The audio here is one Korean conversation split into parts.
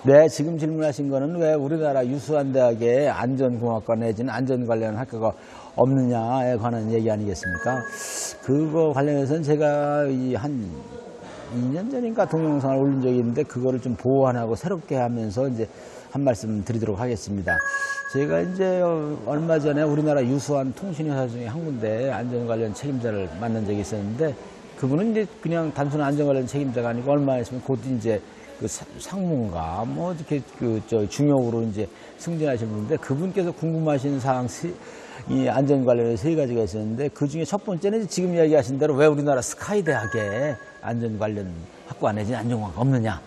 네, 지금 질문하신 거는 왜 우리나라 유수한 대학에 안전공학과 내지는 안전 관련 학과가 없느냐에 관한 얘기 아니겠습니까? 그거 관련해서는 제가 한 2년 전인가 동영상을 올린 적이 있는데 그거를 좀 보완하고 새롭게 하면서 이제 한 말씀 드리도록 하겠습니다. 제가 이제 얼마 전에 우리나라 유수한 통신회사 중에 한 군데 안전 관련 책임자를 만난 적이 있었는데 그분은 이제 그냥 단순한 안전 관련 책임자가 아니고 얼마 있으면 곧 이제 그 상무인가 뭐 이렇게 중역으로 이제 승진하신 분인데 그분께서 궁금하신 사항 이 안전 관련해서 세 가지가 있었는데 그 중에 첫 번째는 지금 이야기하신 대로 왜 우리나라 스카이 대학에 안전 관련 학과 내지는 안전공학과 없느냐.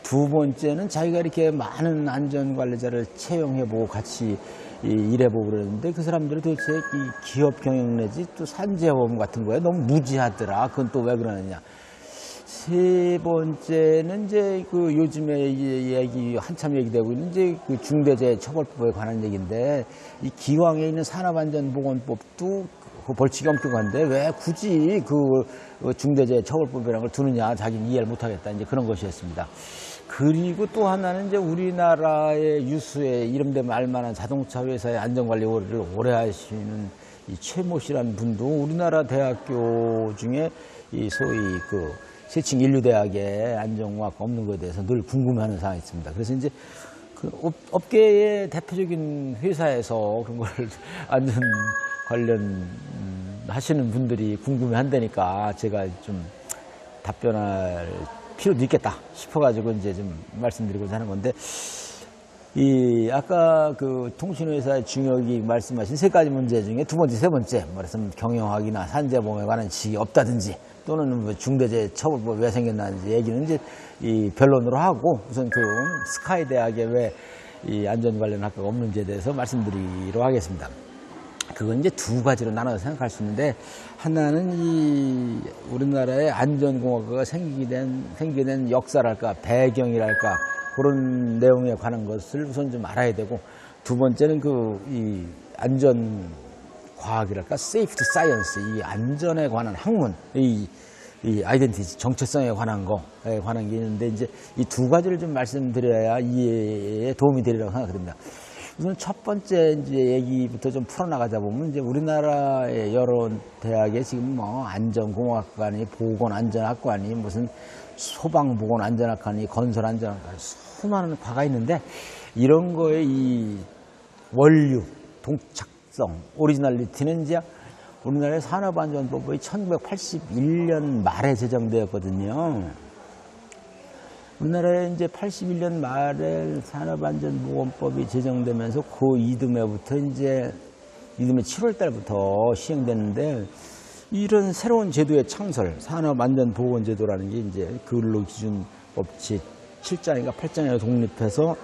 두 번째는 자기가 이렇게 많은 안전 관리자를 채용해보고 같이 일해보고 그러는데 그 사람들이 도대체 이 기업 경영 내지 또 산재보험 같은 거에 너무 무지하더라. 그건 또 왜 그러느냐. 세 번째는 이제 그 요즘에 얘기 한참 얘기되고 있는 이제 그 중대재해처벌법에 관한 얘기인데 이 기왕에 있는 산업안전보건법도 그 벌칙이 엄격한데 왜 굳이 그 중대재해처벌법이라는 걸 두느냐 자기는 이해를 못하겠다 이제 그런 것이었습니다. 그리고 또 하나는 이제 우리나라의 유수의 이름되면 알만한 자동차 회사의 안전관리 오래를 오래 하시는 이 최모 씨라는 분도 우리나라 대학교 중에 이 소위 그 세칭 인류대학에 안전공학과 없는 것에 대해서 늘 궁금해하는 사항이 있습니다. 그래서 이제 그 업계의 대표적인 회사에서 그런 걸 안전 관련 하시는 분들이 궁금해한다니까 제가 좀 답변할 필요도 있겠다 싶어가지고 이제 좀 말씀드리고자 하는 건데 이 아까 그 통신회사의 중역이 말씀하신 세 가지 문제 중에 두 번째, 세 번째 말씀 경영학이나 산재보험에 관한 지식이 없다든지 또는 뭐 중대재해처벌법 왜 생겼나는지 얘기는 이제 이 변론으로 하고 우선 그 스카이 대학에 왜 이 안전 관련 학과가 없는지에 대해서 말씀드리도록 하겠습니다. 그건 이제 두 가지로 나눠서 생각할 수 있는데 하나는 이 우리나라의 안전공학과가 생기게 된 역사랄까 배경이랄까 그런 내용에 관한 것을 우선 좀 알아야 되고 두 번째는 그 이 안전 과학이랄까 세이프티 사이언스 이 안전에 관한 학문 이 아이덴티티 정체성에 관한 거에 관한 게 있는데 이제 이 두 가지를 좀 말씀드려야 이해에 도움이 되리라고 생각됩니다. 우선 첫 번째 이제 얘기부터 좀 풀어나가자 보면 이제 우리나라의 여러 대학에 지금 뭐 안전공학과니 보건안전학과니 무슨 소방보건안전학과니 건설안전학과니 수많은 과가 있는데 이런 거에 이 원류, 동착성, 오리지널리티는 이제 우리나라의 산업안전법이 1981년 말에 제정되었거든요. 우리나라에 이제 81년 말에 산업안전보건법이 제정되면서 그 이듬해부터 이제 이듬해 7월 달부터 시행됐는데 이런 새로운 제도의 창설, 산업안전보건제도라는 게 이제 근로기준법 제7장인가 8장에 독립해서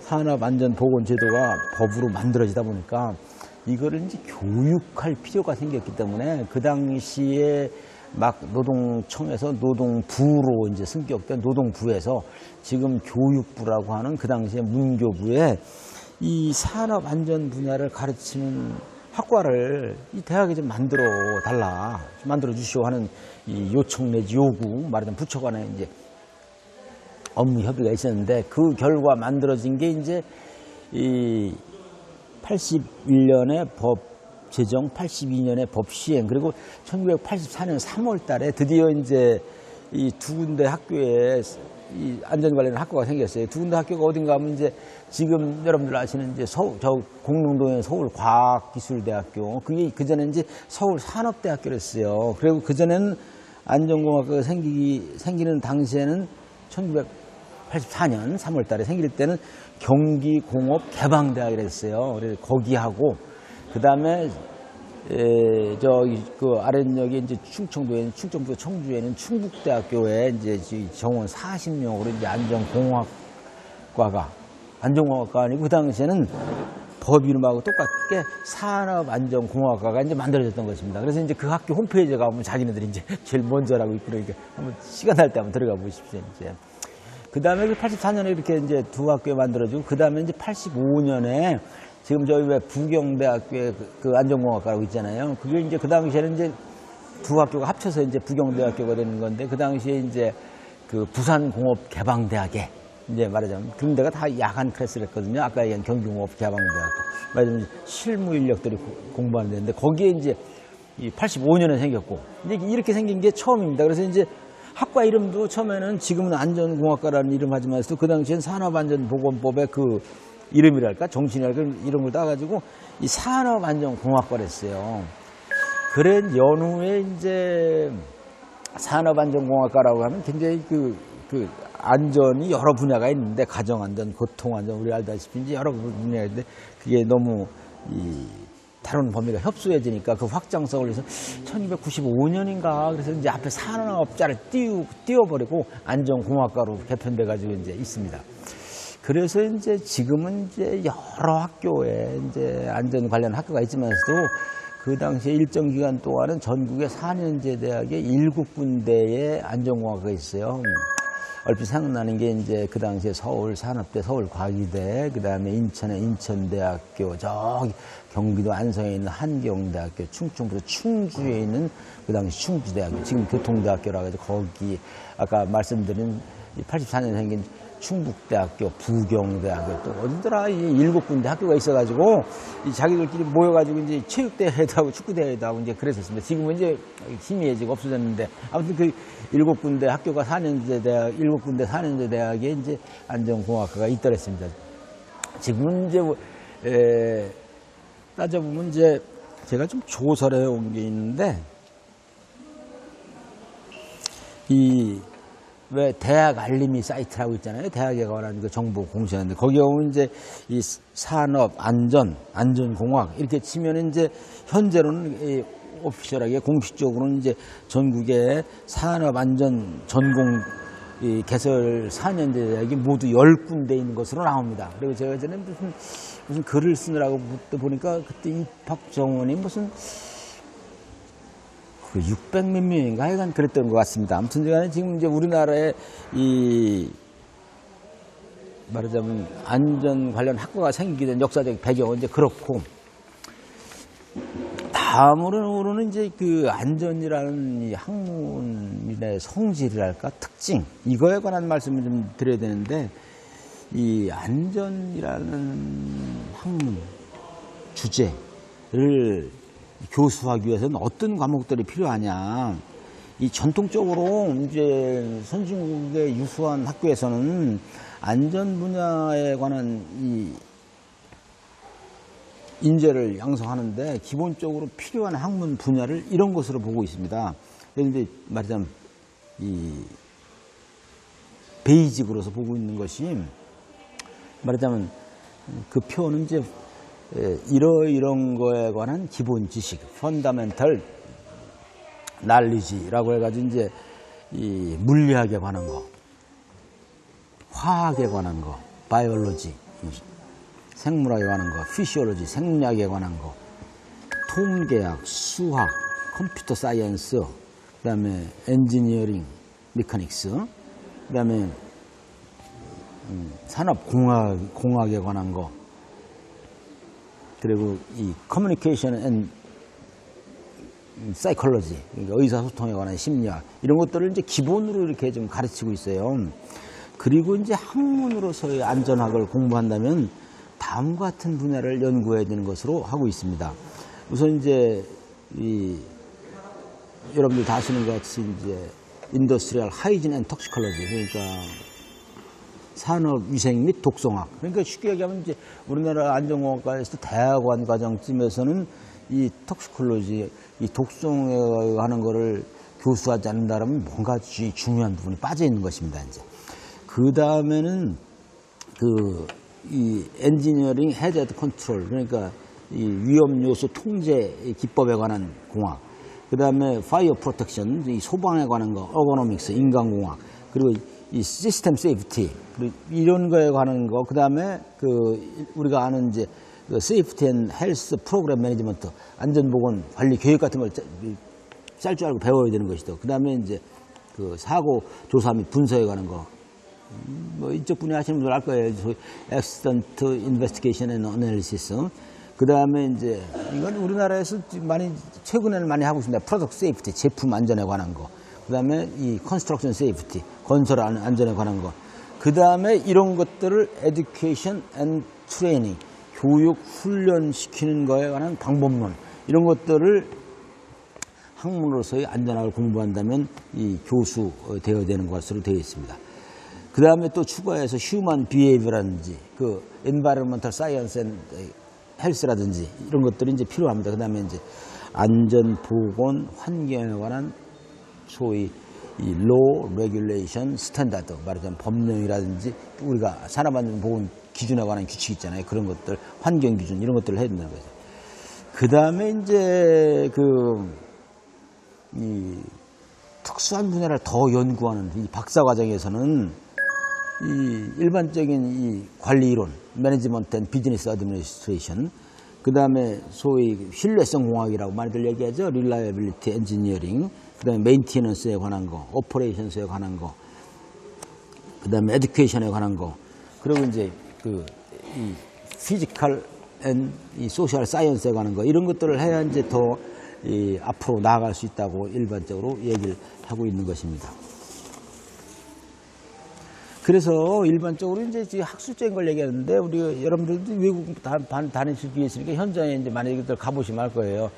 산업안전보건제도가 법으로 만들어지다 보니까 이거를 이제 교육할 필요가 생겼기 때문에 그 당시에 막 노동청에서 노동부로 이제 승격된 노동부에서 지금 교육부라고 하는 그 당시에 문교부에 이 산업 안전 분야를 가르치는 학과를 이 대학에 좀 만들어 달라, 만들어 주시오 하는 이 요청 내지 요구, 말하자면 부처 간에 이제 업무 협의가 있었는데 그 결과 만들어진 게 이제 이 81년에 법 제정, 82년에 법 시행, 그리고 1984년 3월 달에 드디어 이제 이 두 군데 학교에 이 안전 관련 학과가 생겼어요. 두 군데 학교가 어딘가 하면 이제 지금 여러분들 아시는 이제 공릉동의 서울과학기술대학교, 그게 그전에 이제 서울산업대학교랬어요. 그리고 그전에는 안전공학과가 생기는 당시에는 1984년 3월 달에 생길 때는 경기공업개방대학이랬어요. 그래서 거기하고 그 다음에 그 아랫역에 이제 충청도 청주에는 충북대학교에 이제 정원 40명으로 이제 안전공학과가 아니고 그 당시에는 법 이름하고 똑같게 산업안전공학과가 이제 만들어졌던 것입니다. 그래서 이제 그 학교 홈페이지에 가보면 자기네들이 이제 제일 먼저라고 있고 그러니까 한번 시간 날 때 한번 들어가 보십시오. 이제 그 다음에 84년에 이렇게 이제 두 학교에 만들어지고 그 다음에 이제 85년에 지금 저희 왜 부경대학교에 그 안전공학과라고 있잖아요. 그게 이제 그 당시에는 이제 두 학교가 합쳐서 이제 부경대학교가 되는 건데 그 당시에 이제 그 부산공업개방대학에 이제 말하자면 그런 데가 다 야간 클래스를 했거든요. 아까 얘기한 경기공업 개방대학교. 말하자면 실무 인력들이 공부하는 데인데 거기에 이제 이 85년에 생겼고 이제 이렇게 생긴 게 처음입니다. 그래서 이제 학과 이름도 처음에는 지금은 안전공학과라는 이름 하지만 그 당시엔 산업안전보건법의 그 이름이랄까 정신이랄까 이런 걸 따가지고 이 산업안전공학과를 했어요. 그래 연후에 이제 산업안전공학과라고 하면 굉장히 그 안전이 여러 분야가 있는데 가정안전, 교통안전 우리 알다시피 이제 여러 분야가 있는데 그게 너무 다른 범위가 협소해지니까 그 확장성을 위해서 1295년인가 그래서 이제 앞에 산업자를 띄워버리고 안전공학과로 개편돼 가지고 이제 있습니다. 그래서 이제 지금은 이제 여러 학교에 이제 안전 관련 학교가 있지만서도 그 당시에 일정 기간 동안은 전국의 4년제 대학에 7군데의 안전공학과가 있어요. 얼핏 생각나는 게 이제 그 당시에 서울 산업대, 서울과기대, 그 다음에 인천의 인천대학교, 저기 경기도 안성에 있는 한경대학교, 충청부도 충주에 있는 그 당시 충주대학교, 지금 교통대학교라고 해서 거기 아까 말씀드린 84년 생긴 충북대학교, 부경대학교 또 어디더라 이 7군데 학교가 있어가지고 이 자기들끼리 모여가지고 이제 체육대회도 하고 축구대회도 하고 이제 그랬었습니다. 지금은 이제 희미해지고 없어졌는데 아무튼 그 7군데 학교가 4년제 대학, 7군데 4년제 대학에 이제 안전공학과가 있더랬습니다. 지금은 이제 따져보면 이제 제가 좀 조사를 해온 게 있는데 왜 대학 알림이 사이트라고 있잖아요. 대학에 관한 그 정보 공시하는데 거기에 보면 이제 이 산업 안전, 안전공학 이렇게 치면 이제 현재로는 이 오피셜하게 공식적으로는 이제 전국의 산업 안전 전공 이 개설 4년제 대학이 모두 10군데 있는 것으로 나옵니다. 그리고 제가 전에 무슨 글을 쓰느라고 보니까 그때 입학 정원이 무슨 600몇 명인가 하여간 그랬던 것 같습니다. 아무튼 제가 지금 이제 우리나라에 말하자면 안전 관련 학과가 생기게 된 역사적 배경은 이제 그렇고 다음으로는 이제 그 안전이라는 이 학문의 성질이랄까 특징 이거에 관한 말씀을 좀 드려야 되는데 이 안전이라는 학문 주제를 교수하기 위해서는 어떤 과목들이 필요하냐. 이 전통적으로 이제 선진국의 유수한 학교에서는 안전 분야에 관한 이 인재를 양성하는데 기본적으로 필요한 학문 분야를 이런 것으로 보고 있습니다. 그런데 말하자면 이 베이직으로서 보고 있는 것이 말하자면 그 표현은 이제 이런 거에 관한 기본 지식, 펀더멘털 날리지라고 해가지고 이제 이 물리학에 관한 거, 화학에 관한 거, 바이올로지, 생물학에 관한 거, 피시올로지, 생리학에 관한 거, 통계학, 수학, 컴퓨터 사이언스, 그다음에 엔지니어링, 메카닉스, 그다음에 산업공학에 관한 거. 그리고 이 커뮤니케이션 앤 사이콜로지, 그러니까 의사소통에 관한 심리학 이런 것들을 이제 기본으로 이렇게 좀 가르치고 있어요. 그리고 이제 학문으로서의 안전학을 공부한다면 다음과 같은 분야를 연구해야 되는 것으로 하고 있습니다. 우선 이제 여러분들 다 아시는 것 같이 이제 인더스트리얼 하이진 앤 톡시콜로지 그러니까 산업위생 및 독성학. 그러니까 쉽게 얘기하면 이제 우리나라 안전공학과에서 대학원 과정쯤에서는 이 톡시콜로지, 이 독성에 하는 거를 교수하지 않는다면 뭔가 중요한 부분이 빠져 있는 것입니다. 이제 그 다음에는 이 엔지니어링 헤드 컨트롤 그러니까 이 위험 요소 통제 기법에 관한 공학. 그 다음에 파이어 프로텍션, 이 소방에 관한 거, 어거노믹스, 인간공학. 그리고 이 시스템 세이프티 이런 거에 관한 거, 그 다음에 우리가 아는 이제 세이프티 앤 헬스 프로그램 매니지먼트 안전보건 관리 교육 같은 걸 짤 줄 알고 배워야 되는 것이죠. 그 다음에 이제 사고 조사 및 분석에 관한 거, 뭐 이쪽 분야 하시는 분들 알 거예요. Accident Investigation and Analysis. 그 다음에 이제 이건 우리나라에서 최근에는 많이 하고 있습니다. 프로덕트 세이프티 제품 안전에 관한 거. 그 다음에 이 컨스트럭션 세이프티 건설 안전에 관한 거. 그 다음에 이런 것들을 education and training, 교육, 훈련시키는 거에 관한 방법론, 이런 것들을 학문으로서의 안전학을 공부한다면 이 교수 되어야 되는 것으로 되어 있습니다. 그 다음에 또 추가해서 휴먼 비헤이비어라든지 그 엔바이러먼탈 사이언스 앤 헬스라든지 이런 것들이 이제 필요합니다. 그 다음에 이제 안전, 보건, 환경에 관한 소위 이 law, regulation, standard, 말하자면 법령이라든지 우리가 산업안전보건 기준에 관한 규칙 있잖아요. 그런 것들, 환경 기준 이런 것들을 해야 된다는 거죠. 그 다음에 이제 이 특수한 분야를 더 연구하는 이 박사 과정에서는 이 일반적인 이 관리 이론, 매니지먼트 앤 비즈니스 어드미니스트레이션, 그 다음에 소위 신뢰성 공학이라고 많이들 얘기하죠. 릴라이어빌리티 엔지니어링, 그 다음에 메인티넌스에 관한 거, 오퍼레이션스에 관한 거, 그 다음에 에듀케이션에 관한 거, 그리고 이제 이 피지컬 앤 이 소셜 사이언스에 관한 거, 이런 것들을 해야 이제 더 앞으로 나아갈 수 있다고 일반적으로 얘기를 하고 있는 것입니다. 그래서 일반적으로 이제 학술적인 걸 얘기하는데 우리가 여러분들도 외국 다니실 기회 있으니까 현장에 이제 만약에 가보시면 알 거예요.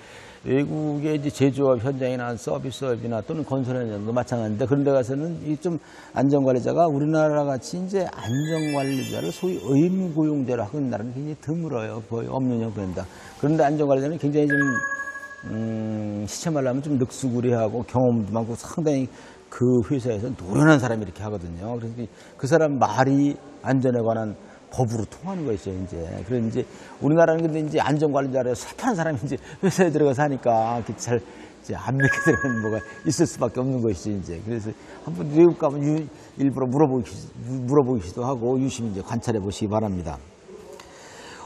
외국의 이제 제조업 현장이나 서비스업이나 또는 건설 현장도 마찬가지인데 그런 데 가서는 이 좀 안전관리자가 우리나라 같이 이제 안전관리자를 소위 의무고용제로 하고 있는 나라는 굉장히 드물어요. 거의 없는 형편입니다. 그런데 안전관리자는 굉장히 좀 시체말로 하면 좀 늑수구리하고 경험도 많고 상당히 그 회사에서 노련한 사람이 이렇게 하거든요. 그래서 그 사람 말이 안전에 관한 법으로 통하는 거 있어요, 이제. 그래서 이제 우리나라는 근데 이제 안전관리자로 새파란 사람이 이제 회사에 들어가서 하니까 잘 이제 안 믿게 되는 뭐가 있을 수밖에 없는 것이죠, 이제. 그래서 한번 외국 가면 일부러 물어보기도 하고 유심히 이제 관찰해 보시기 바랍니다.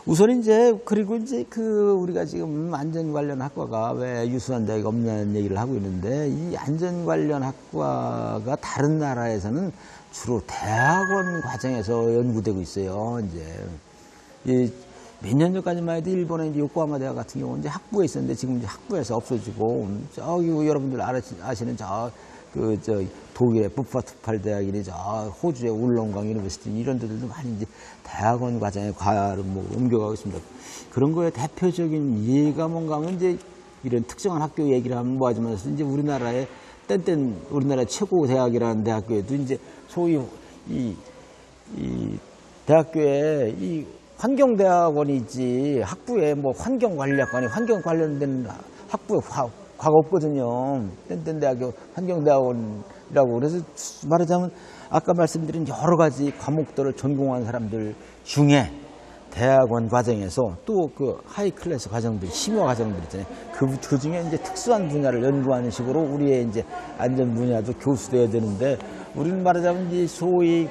우선 이제 그리고 이제 우리가 지금 안전 관련 학과가 왜 유수한 대학이 없냐는 얘기를 하고 있는데 이 안전 관련 학과가 다른 나라에서는 주로 대학원 과정에서 연구되고 있어요. 이제 몇 년 전까지만 해도 일본의 이제 요코하마 대학 같은 경우는 이제 학부에 있었는데 지금 이제 학부에서 없어지고 저기 여러분들 아시는 독일의 부파투팔 대학이니 호주의 울렁강 유니버시티 이런 데들도 많이 이제 대학원 과정에 과를 옮겨가고 있습니다. 그런 거에 대표적인 예가 뭔가 하면 이제 이런 특정한 학교 얘기를 하면 뭐하지만 이제 우리나라의 우리나라 최고 대학이라는 대학교에도 이제 소위 이 대학교에 이 환경대학원이 있지 학부에 뭐 환경관리학관이 환경 관련된 학부에 과가 없거든요. 딴 대학교 환경대학원이라고. 그래서 말하자면 아까 말씀드린 여러 가지 과목들을 전공한 사람들 중에 대학원 과정에서 또 하이 클래스 과정들, 심화 과정들 있잖아요. 그 중에 이제 특수한 분야를 연구하는 식으로 우리의 이제 안전 분야도 교수돼야 되는데 우리는 말하자면 이제 소위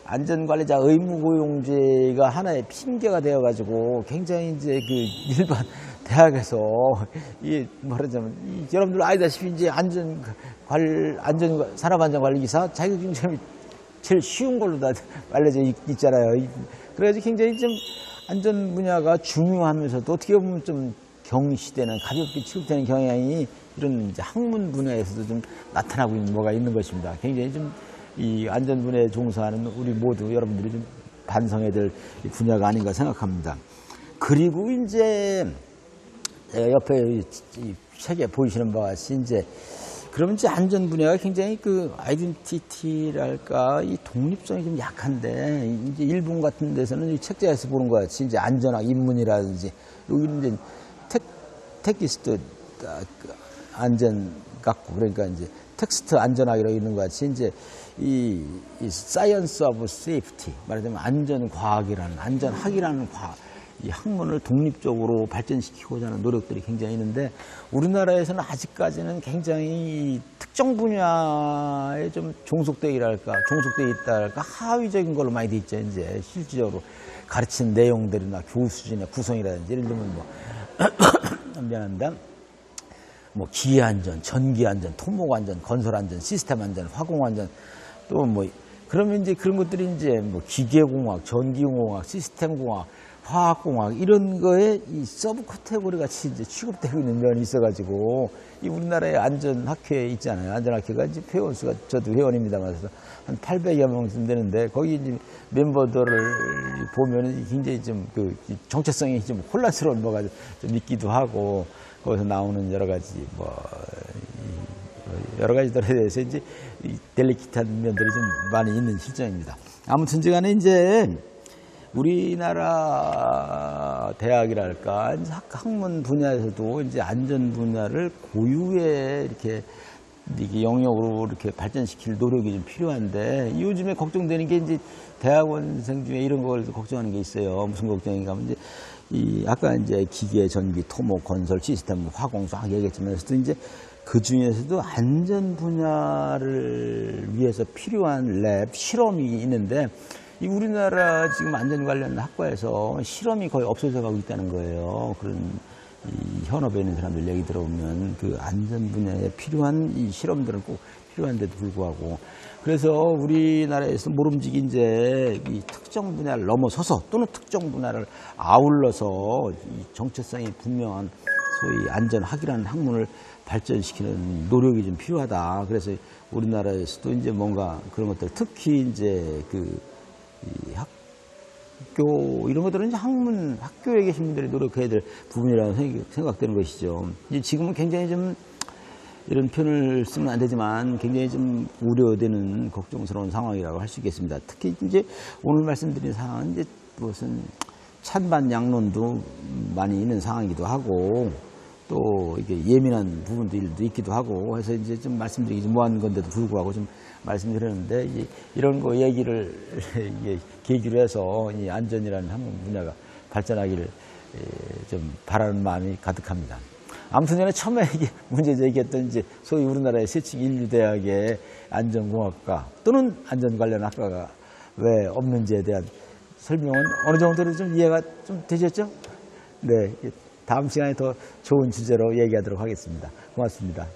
안전관리자 의무고용제가 하나의 핑계가 되어가지고 굉장히 이제 일반 대학에서 말하자면 여러분들 아시다시피 이제 산업안전관리기사 자격증 제일 쉬운 걸로 다 알려져 있잖아요. 그래가지고 굉장히 좀 안전 분야가 중요하면서도 어떻게 보면 좀 경시되는 가볍게 취급되는 경향이 이런 이제 학문 분야에서도 좀 나타나고 있는 뭐가 있는 것입니다. 굉장히 좀 이 안전 분야에 종사하는 우리 모두 여러분들이 좀 반성해야 될 분야가 아닌가 생각합니다. 그리고 이제 옆에 이 책에 보이시는 바와 같이 이제 그러면 이제 안전 분야가 굉장히 아이덴티티랄까 이 독립성이 좀 약한데 이제 일본 같은 데서는 이 책자에서 보는 것 같이 이제 안전학 입문이라든지 여기는 이제 텍스트 안전 갖고 그러니까 이제 텍스트 안전학이라고 있는 것 같이 이제 이 사이언스 오브 세이프티 말하자면 안전과학이라는 안전학이라는 이 학문을 독립적으로 발전시키고자 하는 노력들이 굉장히 있는데 우리나라에서는 아직까지는 굉장히 특정 분야에 좀 종속되어 있다랄까 하위적인 걸로 많이 돼 있죠. 이제 실질적으로 가르치는 내용들이나 교수 수준의 구성이라든지 예를 들면 미안합니다. 기계안전, 전기안전, 토목안전, 건설안전, 시스템안전, 화공안전 또 그러면 이제 그런 것들이 이제 기계공학, 전기공학, 시스템공학, 화학공학 이런 거에 이 서브 카테고리 같이 이제 취급되고 있는 면이 있어가지고 이 우리나라의 안전학회 있잖아요. 안전학회가 이제 회원 수가 저도 회원입니다만 한 800여 명쯤 되는데 거기 이제 멤버들을 보면은 굉장히 좀 그 정체성이 좀 혼란스러운 뭐가 좀 있기도 하고 거기서 나오는 여러 가지 여러 가지들에 대해서 이제 델리키트한 면들이 좀 많이 있는 실정입니다. 아무튼간에 이제 우리나라 대학이랄까 학문 분야에서도 이제 안전 분야를 고유의 이렇게 영역으로 이렇게 발전시킬 노력이 좀 필요한데 요즘에 걱정되는 게 이제 대학원생 중에 이런 걸 걱정하는 게 있어요. 무슨 걱정인가 하면 이제 아까 이제 기계, 전기, 토목, 건설, 시스템, 화공수 얘기했지만 이제 그 중에서도 안전 분야를 위해서 필요한 랩, 실험이 있는데 이 우리나라 지금 안전 관련 학과에서 실험이 거의 없어져 가고 있다는 거예요. 그런 이 현업에 있는 사람들 얘기 들어보면 그 안전 분야에 필요한 이 실험들은 꼭 필요한데도 불구하고 그래서 우리나라에서 모름지기 이제 이 특정 분야를 넘어서서 또는 특정 분야를 아울러서 이 정체성이 분명한 소위 안전학이라는 학문을 발전시키는 노력이 좀 필요하다. 그래서 우리나라에서도 이제 뭔가 그런 것들 특히 이제 이 학교 이런 것들은 이제 학교에 계신 분들이 노력해야 될 부분이라고 생각되는 것이죠. 이제 지금은 굉장히 좀 이런 표현을 쓰면 안 되지만 굉장히 좀 우려되는 걱정스러운 상황이라고 할 수 있겠습니다. 특히 이제 오늘 말씀드린 상황은 이제 무슨 찬반 양론도 많이 있는 상황이기도 하고 또 이게 예민한 부분들도 있기도 하고 해서 이제 좀 말씀드리기 좀 뭐한 건데도 불구하고 좀 말씀드렸는데 이런 거 얘기를 계기로 해서 이 안전이라는 학문 분야가 발전하기를 좀 바라는 마음이 가득합니다. 아무튼 전에 처음에 문제 제기했던 이제 소위 우리나라의 세칙 인류대학의 안전공학과 또는 안전 관련 학과가 왜 없는지에 대한 설명은 어느 정도로 좀 이해가 좀 되셨죠? 네. 다음 시간에 더 좋은 주제로 얘기하도록 하겠습니다. 고맙습니다.